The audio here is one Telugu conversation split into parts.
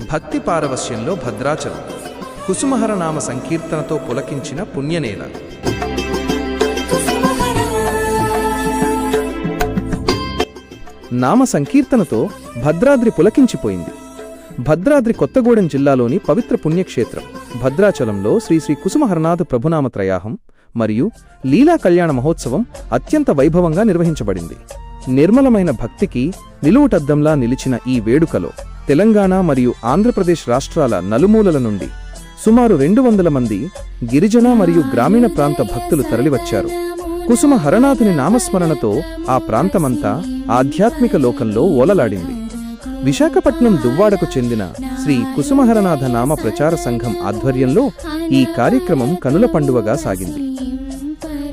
భక్తి పారవశ్యంలో భద్రాచలం కుసుమహర నామ సంకీర్తనతో పులకించిన పుణ్యనేల. నామ సంకీర్తనతో భద్రాద్రి పులకించిపోయింది. భద్రాద్రి కొత్తగూడెం జిల్లాలోని పవిత్ర పుణ్యక్షేత్రం భద్రాచలంలో శ్రీ శ్రీ కుసుమహరనాథ ప్రభునామ త్రయాహం మరియు లీలా కళ్యాణ మహోత్సవం అత్యంత వైభవంగా నిర్వహించబడింది. నిర్మలమైన భక్తికి నిలువుటద్దంలా నిలిచిన ఈ వేడుకలో తెలంగాణ మరియు ఆంధ్రప్రదేశ్ రాష్ట్రాల నలుమూలల నుండి సుమారు 200 మంది గిరిజన మరియు గ్రామీణ ప్రాంత భక్తులు తరలివచ్చారు. కుసుమ హరనాథుని నామస్మరణతో ఆ ప్రాంతమంతా ఆధ్యాత్మిక లోకంలో ఓలలాడింది. విశాఖపట్నం దువ్వాడకు చెందిన శ్రీ కుసుమహరనాథ నామ ప్రచార సంఘం ఆధ్వర్యంలో ఈ కార్యక్రమం కనుల పండువగా సాగింది.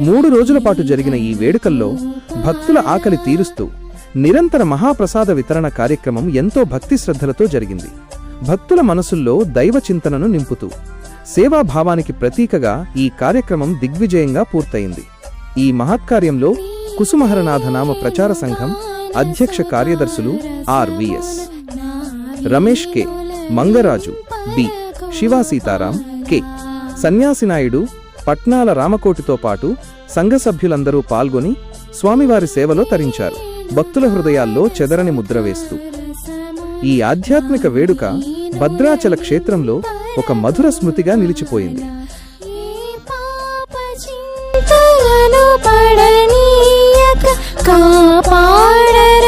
3 రోజుల పాటు జరిగిన ఈ వేడుకల్లో భక్తుల ఆకలి తీరుస్తూ నిరంతర మహాప్రసాద వితరణ కార్యక్రమం ఎంతో భక్తి శ్రద్ధలతో జరిగింది. భక్తుల మనసుల్లో దైవ చింతనను నింపుతూ సేవాభావానికి ప్రతీకగా ఈ కార్యక్రమం దిగ్విజయంగా పూర్తయింది. ఈ మహత్కార్యంలో కుసుమహరనాథ నామ ప్రచార సంఘం అధ్యక్ష కార్యదర్శులు RVS Ramesh K, Mangaraju B, Siva Sitaram K, Sanyasinaidu, Patnala రామకోటితో పాటు సంఘ సభ్యులందరూ పాల్గొని స్వామివారి సేవలో తరించారు. భక్తుల హృదయాల్లో చెదరని ముద్ర వేస్తూ ఈ ఆధ్యాత్మిక వేడుక భద్రాచల క్షేత్రంలో ఒక మధుర స్మృతిగా నిలిచిపోయింది. కాపాడర